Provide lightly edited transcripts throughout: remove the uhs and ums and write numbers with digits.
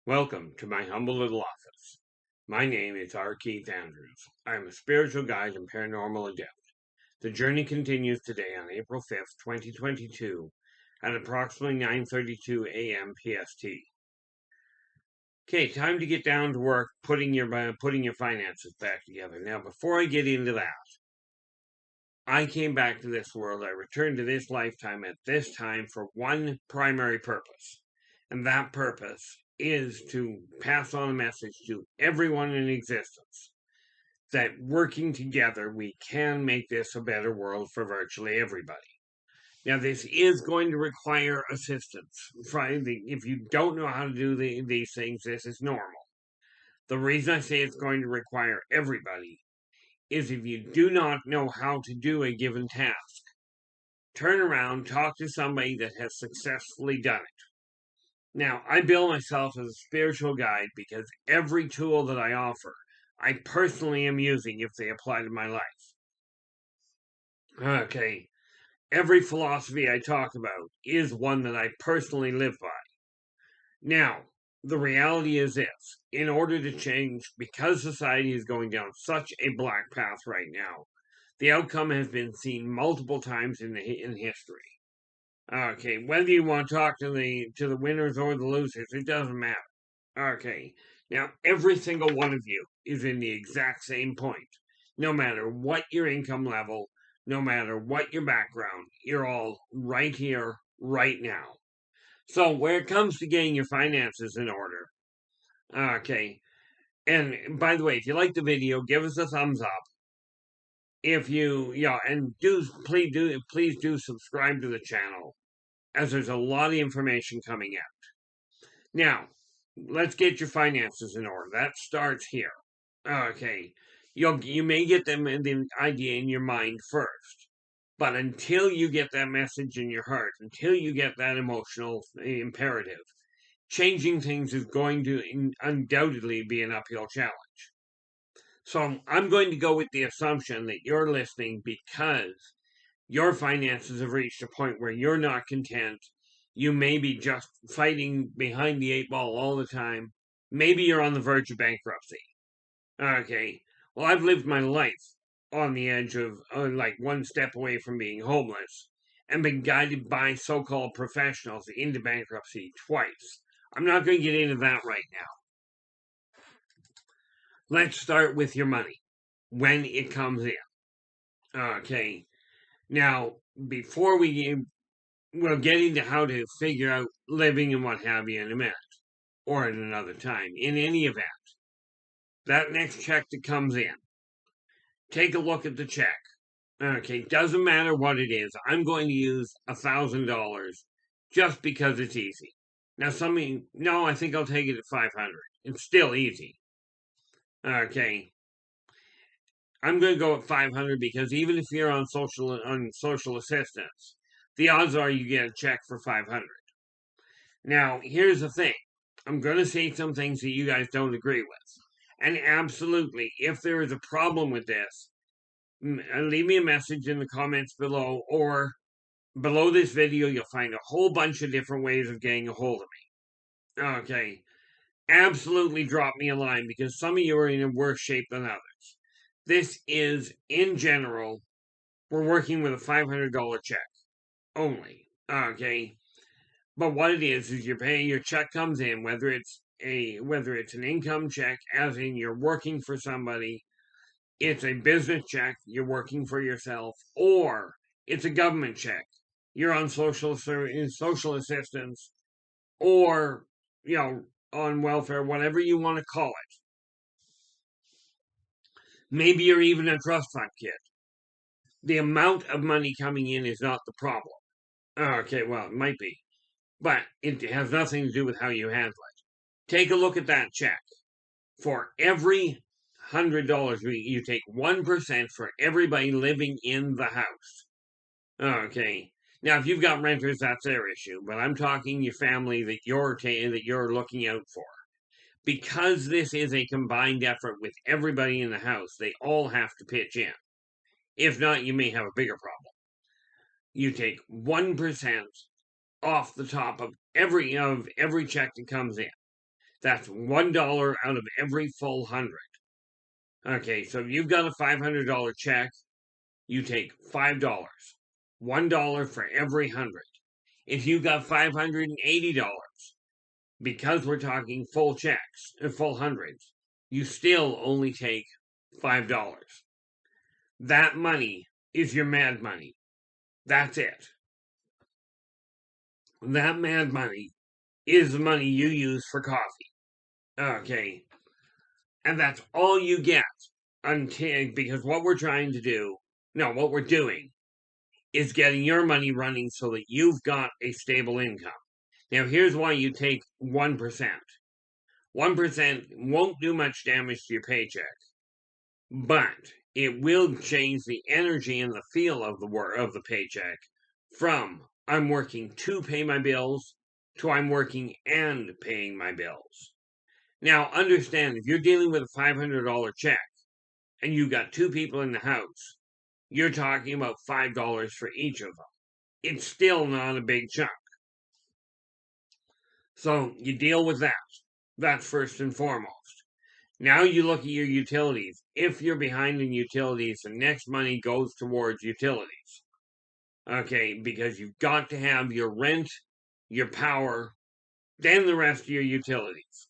Welcome to my humble little office. My name is R. Keith Andrews. I am a spiritual guide and paranormal adept. The journey continues today on April 5th, 2022 at approximately 9:32 a.m. PST. Okay, time to get down to work putting your finances back together. Now, before I get into that, I came back to this world. I returned to this lifetime at this time for one primary purpose. And that purpose is to pass on a message to everyone in existence that working together, we can make this a better world for virtually everybody. Now, this is going to require assistance. If you don't know how to do these things, this is normal. The reason I say it's going to require everybody is if you do not know how to do a given task, turn around, talk to somebody that has successfully done it. Now, I bill myself as a spiritual guide because every tool that I offer, I personally am using if they apply to my life. Okay, every philosophy I talk about is one that I personally live by. Now, the reality is this: in order to change, because society is going down such a black path right now, the outcome has been seen multiple times in history. Okay, whether you want to talk to the winners or the losers, it doesn't matter. Okay, now every single one of you is in the exact same point. No matter what your income level, no matter what your background, you're all right here, right now. So, where it comes to getting your finances in order, okay, and by the way, if you like the video, give us a thumbs up. If you, and please do subscribe to the channel, as there's a lot of information coming out. Now, let's get your finances in order. That starts here. Okay, you may get the idea in your mind first, but until you get that message in your heart, until you get that emotional imperative, changing things is going to undoubtedly be an uphill challenge. So I'm going to go with the assumption that you're listening because your finances have reached a point where you're not content. You may be just fighting behind the eight ball all the time. Maybe you're on the verge of bankruptcy. Okay, well, I've lived my life on the edge of, like, one step away from being homeless and been guided by so called professionals into bankruptcy twice. I'm not going to get into that right now. Let's start with your money when it comes in. Okay, now, before we'll get into how to figure out living and what have you in a minute or at another time. In any event, that next check that comes in, take a look at the check. Okay, doesn't matter what it is. I'm going to use $1,000 just because it's easy. Now, no, I think I'll take it at 500. It's still easy. Okay, I'm going to go at 500 because even if you're on social assistance, the odds are you get a check for 500. Now, here's the thing. I'm going to say some things that you guys don't agree with. And absolutely, if there is a problem with this, leave me a message in the comments below, or below this video, you'll find a whole bunch of different ways of getting a hold of me. Okay. Absolutely drop me a line because some of you are in a worse shape than others. This is, in general, we're working with a $500 check only. Okay. But what it is you're paying, your check comes in, whether it's an income check, as in you're working for somebody, it's a business check, you're working for yourself, or it's a government check, you're on social assistance, or on welfare, whatever you want to call it. Maybe you're even a trust fund kid. The amount of money coming in is not the problem. Okay, well, it might be, but it has nothing to do with how you handle it. Take a look at that check. For every $100, you take 1% for everybody living in the house. Okay. Now, if you've got renters, that's their issue. But I'm talking your family that you're looking out for. Because this is a combined effort with everybody in the house, they all have to pitch in. If not, you may have a bigger problem. You take 1% off the top of every check that comes in. That's $1 out of every full 100. Okay, so if you've got a $500 check, you take $5. $1 for every 100. If you've got $580, because we're talking full checks, full hundreds, you still only take $5. That money is your mad money. That's it. That mad money is the money you use for coffee. Okay. And that's all you get until, because what we're trying to do, no, what we're doing is getting your money running so that you've got a stable income. Now, here's why you take 1%. 1% won't do much damage to your paycheck, but it will change the energy and the feel of the paycheck from I'm working to pay my bills to I'm working and paying my bills. Now, understand, if you're dealing with a $500 check and you've got two people in the house, you're talking about $5 for each of them. It's still not a big chunk. So you deal with that. That's first and foremost. Now you look at your utilities. If you're behind in utilities, the next money goes towards utilities. Okay, because you've got to have your rent, your power, then the rest of your utilities.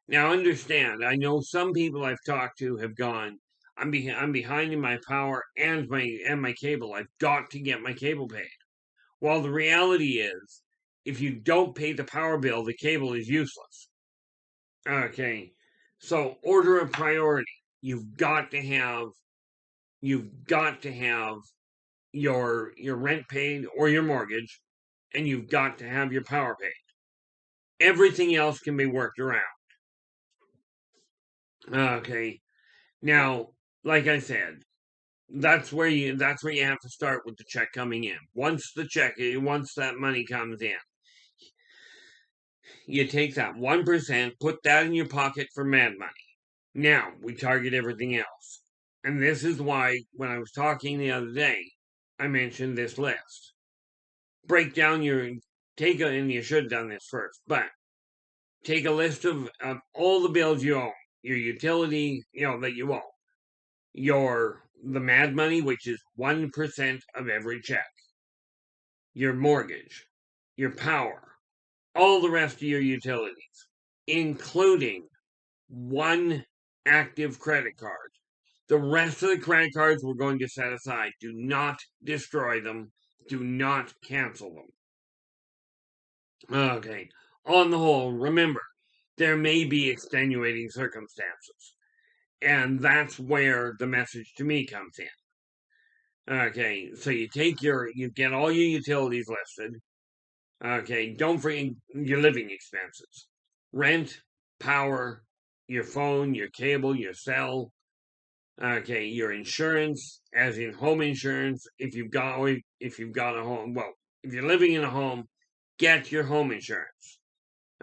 Now understand, I know some people I've talked to have gone, I'm behind in my power and my cable. I've got to get my cable paid. Well, the reality is, if you don't pay the power bill, the cable is useless. Okay, so order of priority. You've got to have your rent paid or your mortgage, and you've got to have your power paid. Everything else can be worked around. Okay. Now, like I said, that's where you have to start with the check coming in. Once that money comes in, you take that 1%, put that in your pocket for mad money. Now we target everything else. And this is why when I was talking the other day, I mentioned this list. Break down and you should have done this first, but take a list of all the bills you own, your utility, that you own, the mad money, which is 1% of every check, your mortgage, your power, all the rest of your utilities, including one active credit card. The rest of the credit cards we're going to set aside. Do not destroy them. Do not cancel them. Okay. On the whole, remember, there may be extenuating circumstances. And that's where the message to me comes in. Okay, so you get all your utilities listed. Okay, don't forget your living expenses. Rent, power, your phone, your cable, your cell. Okay, your insurance, as in home insurance. If you've got a home, well, if you're living in a home, get your home insurance.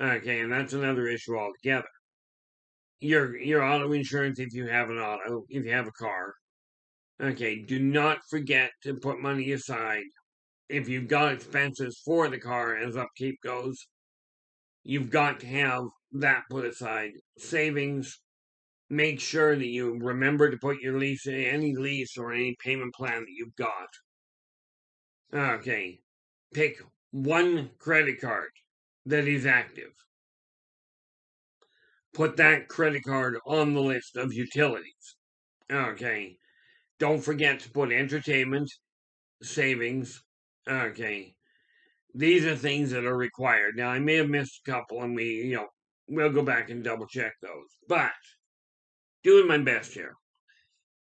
Okay, and that's another issue altogether. Your auto insurance if you have a car. Okay, do not forget to put money aside. If you've got expenses for the car as upkeep goes, you've got to have that put aside. Savings, make sure that you remember to put any lease or any payment plan that you've got. Okay, pick one credit card that is active. Put that credit card on the list of utilities. Okay, don't forget to put entertainment, savings. Okay, these are things that are required. Now, I may have missed a couple, and we'll go back and double check those. But doing my best here.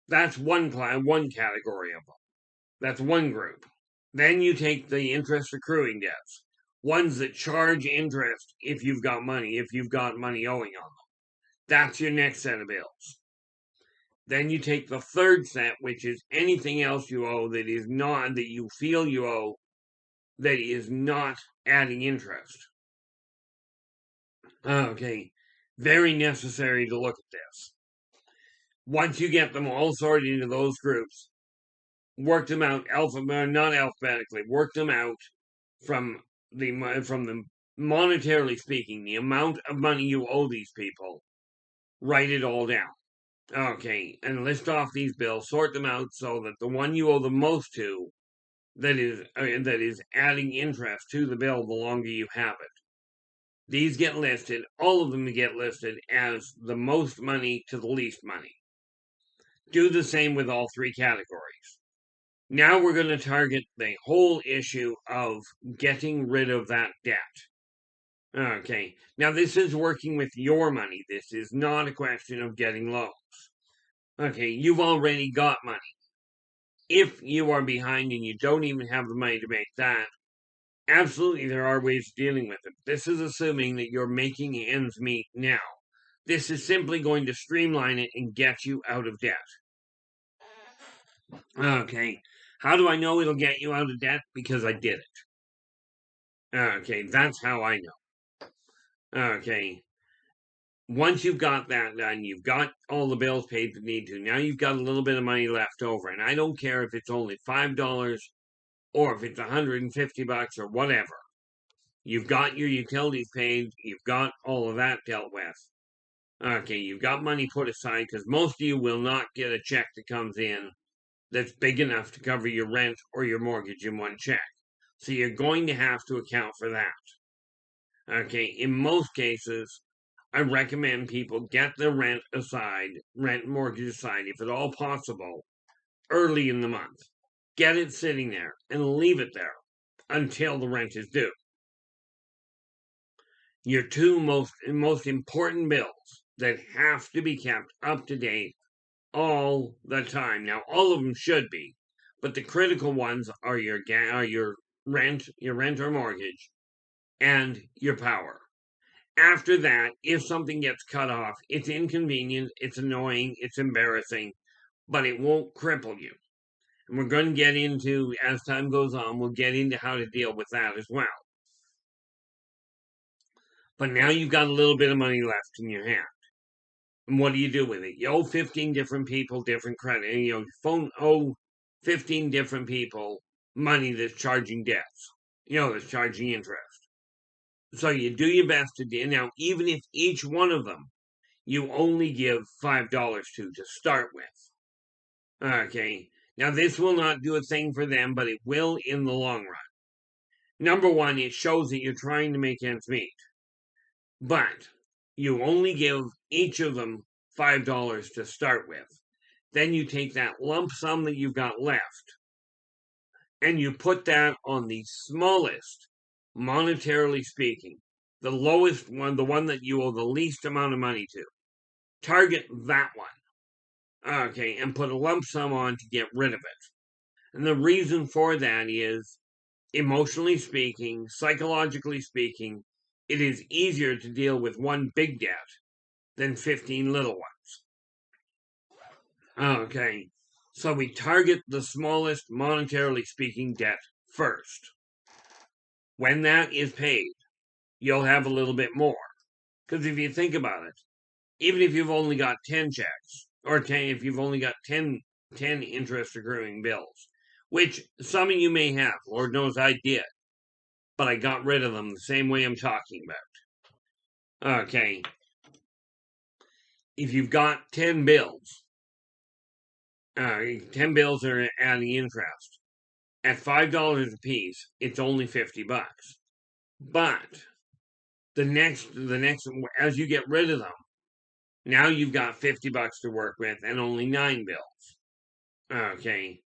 That's one category of them. That's one group. Then you take the interest accruing debts, ones that charge interest if you've got money owing on them. That's your next set of bills. Then you take the third set, which is anything else you owe that you feel you owe that is not adding interest. Okay, very necessary to look at this. Once you get them all sorted into those groups, work them out not alphabetically. Work them out from the monetarily speaking, the amount of money you owe these people, write it all down. Okay, and list off these bills, sort them out so that the one you owe the most to, that is adding interest to the bill the longer you have it. These get listed, all of them get listed as the most money to the least money. Do the same with all three categories. Now we're going to target the whole issue of getting rid of that debt. Okay, now this is working with your money. This is not a question of getting loans. Okay, you've already got money. If you are behind and you don't even have the money to make that, absolutely there are ways of dealing with it. This is assuming that you're making ends meet now. This is simply going to streamline it and get you out of debt. Okay, how do I know it'll get you out of debt? Because I did it. Okay, that's how I know. Okay, once you've got that done, you've got all the bills paid that need to. Now you've got a little bit of money left over, and I don't care if it's only $5 or if it's $150 or whatever. You've got your utilities paid. You've got all of that dealt with. Okay, you've got money put aside because most of you will not get a check that comes in that's big enough to cover your rent or your mortgage in one check. So you're going to have to account for that. Okay, in most cases, I recommend people get their rent and mortgage aside, if at all possible, early in the month. Get it sitting there and leave it there until the rent is due. Your two most important bills that have to be kept up to date all the time. Now, all of them should be, but the critical ones are your rent or mortgage, and your power. After that, if something gets cut off, it's inconvenient, it's annoying, it's embarrassing, but it won't cripple you. And we're going to get into, as time goes on, we'll get into how to deal with that as well. But now you've got a little bit of money left in your hand. And what do you do with it? You owe 15 different people different credit. And you owe 15 different people money that's charging debts. That's charging interest. So you do your best to do. Now, even if each one of them you only give $5 to start with. Okay. Now, this will not do a thing for them, but it will in the long run. Number one, it shows that you're trying to make ends meet. But you only give each of them $5 to start with. Then you take that lump sum that you've got left and you put that on the smallest, monetarily speaking, the lowest one, the one that you owe the least amount of money to. Target that one. Okay, and put a lump sum on to get rid of it. And the reason for that is, emotionally speaking, psychologically speaking, it is easier to deal with one big debt than 15 little ones. Okay, so we target the smallest, monetarily speaking, debt first. When that is paid, you'll have a little bit more. Because if you think about it, even if you've only got 10 checks, or if you've only got 10 interest accruing bills, which some of you may have, Lord knows I did, but I got rid of them the same way I'm talking about. Okay, if you've got 10 bills, 10 bills are adding interest. At $5 a piece, it's only $50. But the next, as you get rid of them, now you've got $50 to work with and only 9 bills. Okay.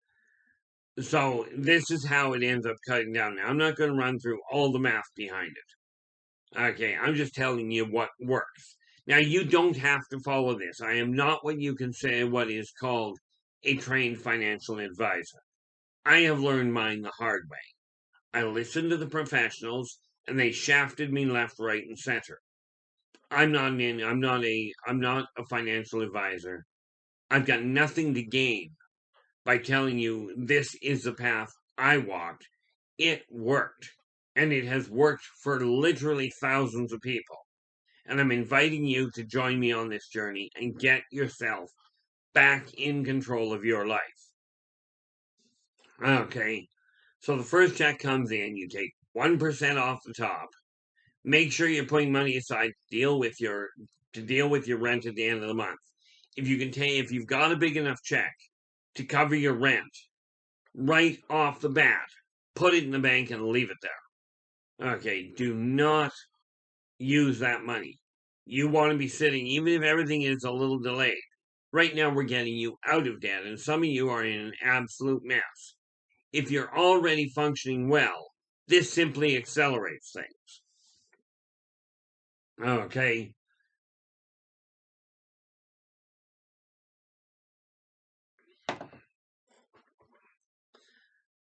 So this is how it ends up cutting down. Now, I'm not going to run through all the math behind it. Okay, I'm just telling you what works. Now, you don't have to follow this. I am not what you can say what is called a trained financial advisor. I have learned mine the hard way. I listened to the professionals, and they shafted me left, right, and center. I'm not a financial advisor. I've got nothing to gain by telling you this is the path I walked. It worked. And it has worked for literally thousands of people. And I'm inviting you to join me on this journey and get yourself back in control of your life. Okay, so the first check comes in, you take 1% off the top. Make sure you're putting money aside to deal with your rent at the end of the month. If you've got a big enough check to cover your rent right off the bat, put it in the bank and leave it there. Okay, do not use that money. You want to be sitting, even if everything is a little delayed. Right now, we're getting you out of debt, and some of you are in an absolute mess. If you're already functioning well, this simply accelerates things. Okay.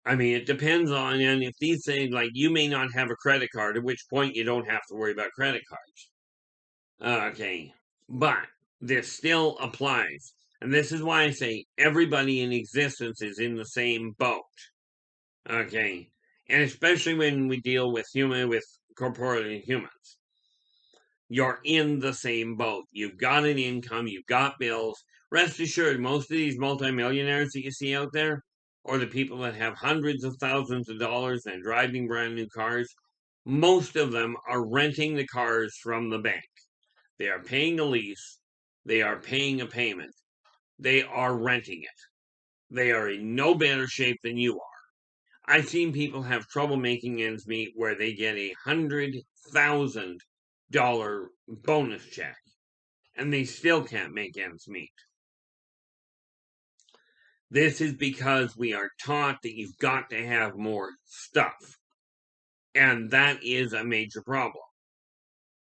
I mean, it depends on, and if these things, like you may not have a credit card, at which point you don't have to worry about credit cards. Okay. But this still applies. And this is why I say everybody in existence is in the same boat. Okay. And especially when we deal with corporeal humans. You're in the same boat. You've got an income, you've got bills. Rest assured, most of these multimillionaires that you see out there, or the people that have hundreds of thousands of dollars and driving brand new cars, most of them are renting the cars from the bank. They are paying a lease, they are paying a payment, they are renting it. They are in no better shape than you are. I've seen people have trouble making ends meet where they get $100,000 bonus check and they still can't make ends meet. This is because we are taught that you've got to have more stuff. And that is a major problem.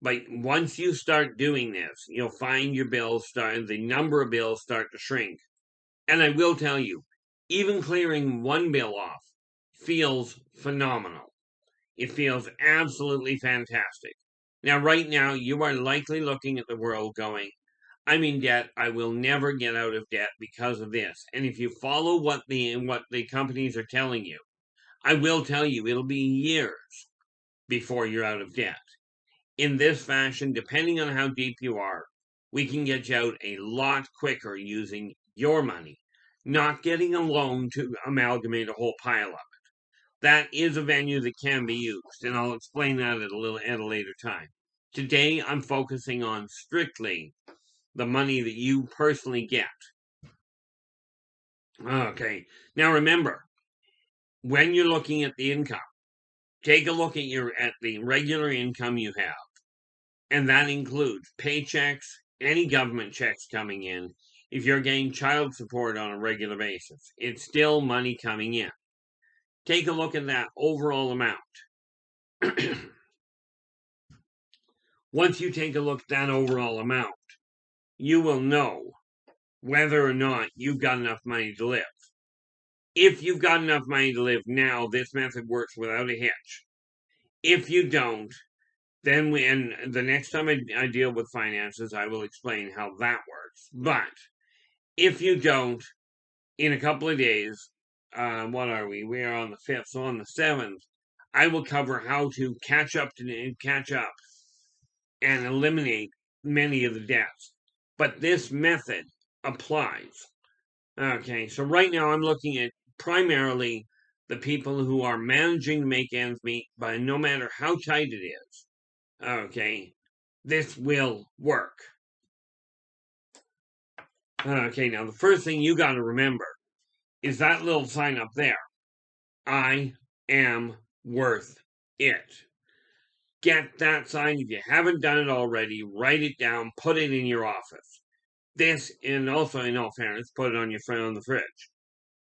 But once you start doing this, you'll find your the number of bills start to shrink. And I will tell you, even clearing one bill off feels phenomenal. It feels absolutely fantastic. Now, right now, you are likely looking at the world going, I'm in debt. I will never get out of debt because of this. And if you follow what the companies are telling you, I will tell you it'll be years before you're out of debt. In this fashion, depending on how deep you are, we can get you out a lot quicker using your money, not getting a loan to amalgamate a whole pile of it. That is a venue that can be used, and I'll explain that at a later time. Today, I'm focusing on strictly the money that you personally get. Okay. Now remember, when you're looking at the income, take a look at the regular income you have. And that includes paychecks, any government checks coming in. If you're getting child support on a regular basis, it's still money coming in. Take a look at that overall amount. Once you take a look at that overall amount, you will know whether or not you've got enough money to live. If you've got enough money to live now, this method works without a hitch. If you don't, then the next time I deal with finances, I will explain how that works. But if you don't, in a couple of days, what are we? We are on the 5th, so on the 7th, I will cover how to catch up and eliminate many of the debts. But this method applies. Okay, so right now I'm looking at primarily the people who are managing to make ends meet, but no matter how tight it is, okay, this will work. Okay, now the first thing you got to remember is that little sign up there. I am worth it. Get that sign. If you haven't done it already, write it down, put it in your office. This, and also in all fairness, put it on your front on the fridge.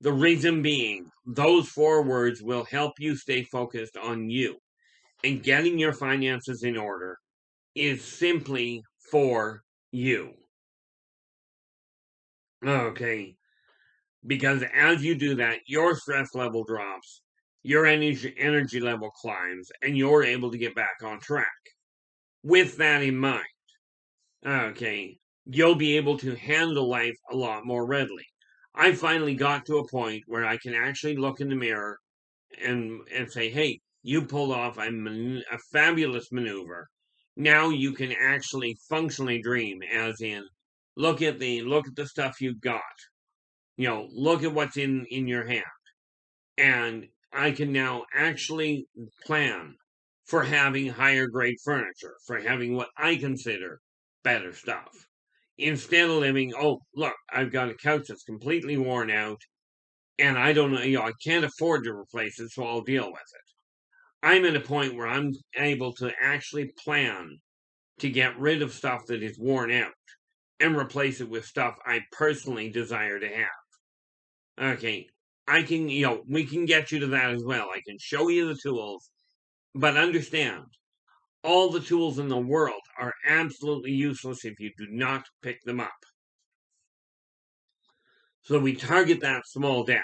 The reason being, those 4 words will help you stay focused on you. And getting your finances in order is simply for you. Okay. Because as you do that, your stress level drops, your energy level climbs, and you're able to get back on track. With that in mind, okay, you'll be able to handle life a lot more readily. I finally got to a point where I can actually look in the mirror and say, hey, you pulled off a fabulous maneuver. Now you can actually functionally dream, as in, look at the stuff you've got. Look at what's in your hand. And I can now actually plan for having higher grade furniture, for having what I consider better stuff. Instead of living, oh, look, I've got a couch that's completely worn out and I don't know, I can't afford to replace it, so I'll deal with it. I'm at a point where I'm able to actually plan to get rid of stuff that is worn out and replace it with stuff I personally desire to have. Okay, I can, we can get you to that as well. I can show you the tools, but understand, all the tools in the world are absolutely useless if you do not pick them up. So we target that small debt,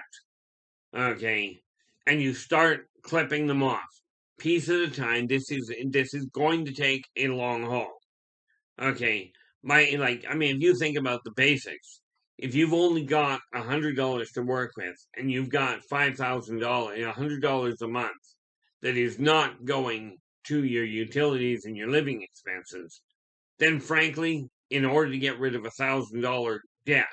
okay, and you start clipping them off piece at a time. This is going to take a long haul. Okay, if you think about the basics, if you've only got $100 to work with and you've got $5,000, $100 a month that is not going to your utilities and your living expenses, then frankly, in order to get rid of $1,000 debt,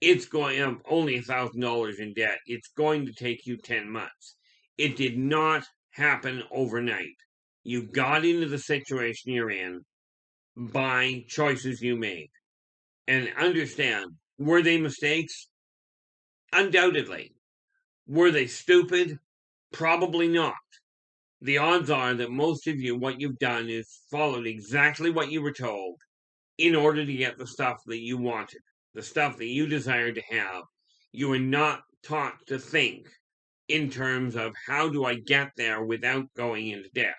it's going only $1,000 in debt. It's going to take you 10 months. It did not happen overnight. You got into the situation you're in by choices you made. And understand, were they mistakes? Undoubtedly. Were they stupid? Probably not. The odds are that most of you, what you've done is followed exactly what you were told in order to get the stuff that you wanted, the stuff that you desired to have. You were not taught to think in terms of how do I get there without going into debt.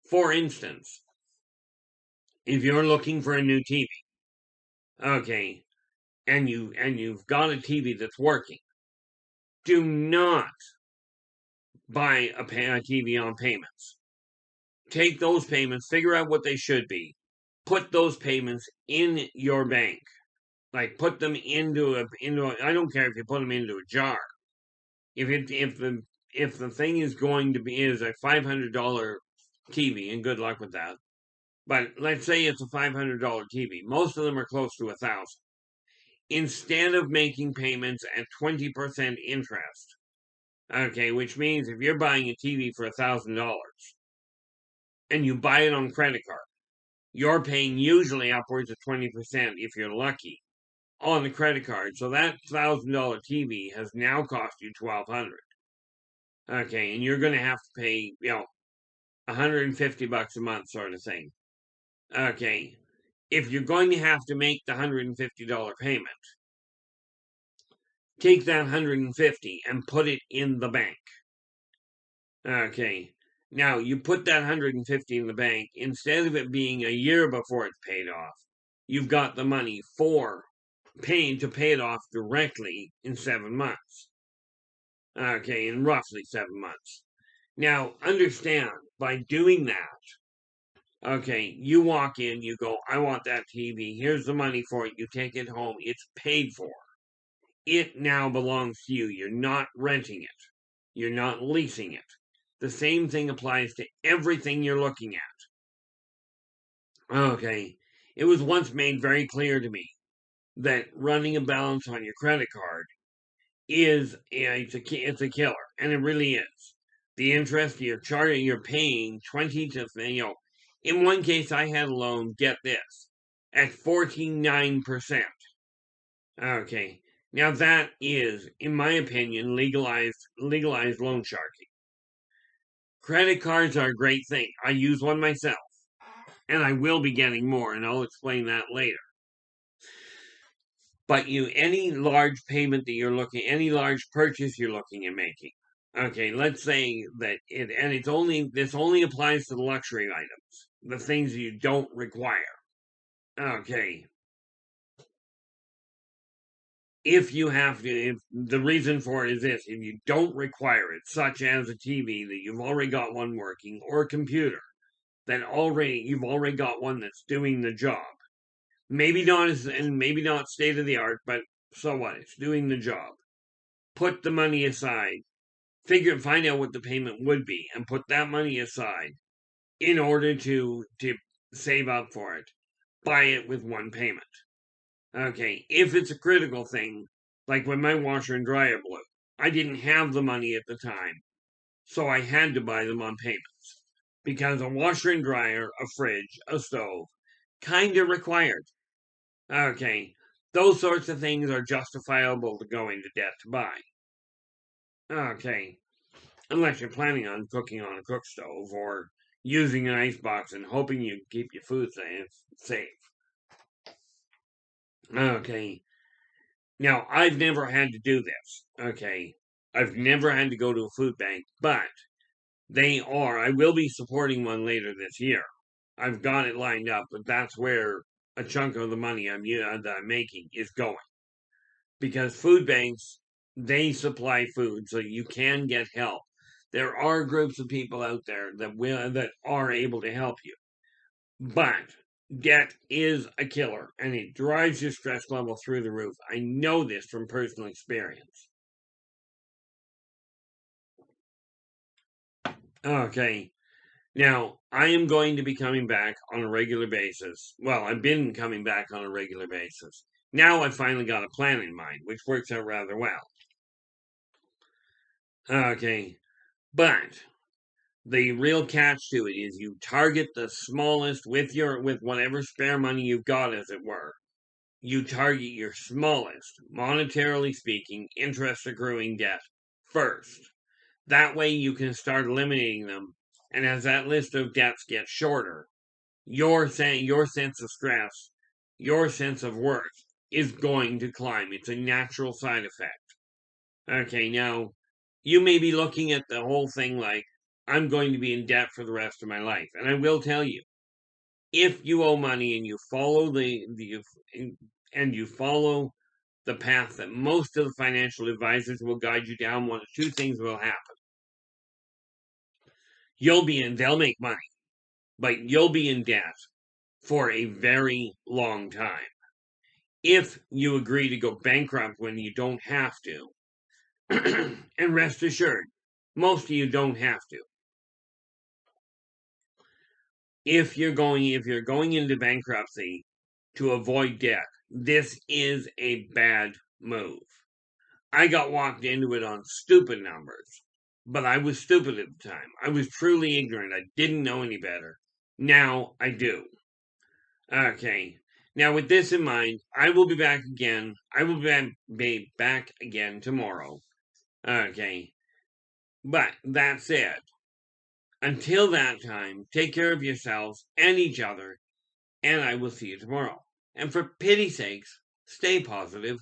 For instance, if you're looking for a new TV, okay, and you've got a TV that's working, do not buy a TV on payments. Take those payments, figure out what they should be, put those payments in your bank. Like put them into a I don't care if you put them into a jar. If the thing is going to be is a $500 TV, and good luck with that. But let's say it's a $500 TV. Most of them are close to $1,000. Instead of making payments at 20% interest, okay, which means if you're buying a TV for $1,000 and you buy it on credit card, you're paying usually upwards of 20% if you're lucky on the credit card. So that $1,000 TV has now cost you $1,200. Okay, and you're going to have to pay, $150 a month, sort of thing. Okay, if you're going to have to make the $150 payment, take that $150 and put it in the bank. Okay, now you put that $150 in the bank. Instead of it being a year before it's paid off, you've got the money for paying to pay it off directly in 7 months. Okay, in roughly 7 months. Now, understand, by doing that, okay, you walk in, you go, I want that TV, here's the money for it, you take it home, it's paid for. It now belongs to you. You're not renting it. You're not leasing it. The same thing applies to everything you're looking at. Okay, it was once made very clear to me that running a balance on your credit card is it's a killer, and it really is. The interest you're paying 20 to in one case I had a loan, get this, at 49%. Okay, now that is, in my opinion, legalized loan sharking. Credit cards are a great thing. I use one myself, and I will be getting more, and I'll explain that later. But any large payment that you're looking, any large purchase you're looking at making, okay, let's say that this only applies to the luxury items, the things you don't require. Okay. If the reason for it is this, if you don't require it, such as a TV that you've already got one working, or a computer that you've already got one that's doing the job. Maybe not state of the art, but so what? It's doing the job. Put the money aside. Find out what the payment would be, and put that money aside in order to save up for it. Buy it with one payment. Okay, if it's a critical thing, like when my washer and dryer blew, I didn't have the money at the time, so I had to buy them on payments. because a washer and dryer, a fridge, a stove, kind of required. Okay, those sorts of things are justifiable to go into debt to buy. Okay, unless you're planning on cooking on a cook stove or using an icebox and hoping you keep your food safe. Okay, now I've never had to do this. Okay, I've never had to go to a food bank, but I will be supporting one later this year. I've got it lined up, but that's where a chunk of the money that I'm making is going. Because food banks, they supply food, so you can get help. There are groups of people out there that are able to help you, but debt is a killer, and it drives your stress level through the roof. I know this from personal experience. Okay, now I am going to be coming back on a regular basis. Well, I've been coming back on a regular basis. Now I've finally got a plan in mind, which works out rather well. Okay, but the real catch to it is you target the smallest with whatever spare money you've got, as it were. You target your smallest, monetarily speaking, interest accruing debt first. That way you can start eliminating them, and as that list of debts gets shorter, your sense of stress, your sense of worth is going to climb. It's a natural side effect. Okay, now you may be looking at the whole thing like, I'm going to be in debt for the rest of my life. And I will tell you, if you owe money and you follow the path that most of the financial advisors will guide you down, one of two things will happen. They'll make money, but you'll be in debt for a very long time. If you agree to go bankrupt when you don't have to, and rest assured, most of you don't have to. If you're going into bankruptcy to avoid debt, this is a bad move. I got walked into it on stupid numbers, but I was stupid at the time. I was truly ignorant. I didn't know any better. Now I do. Okay. Now, with this in mind, I will be back again. I will be back again tomorrow. Okay. But that said, until that time, take care of yourselves and each other, and I will see you tomorrow. And for pity's sakes, stay positive.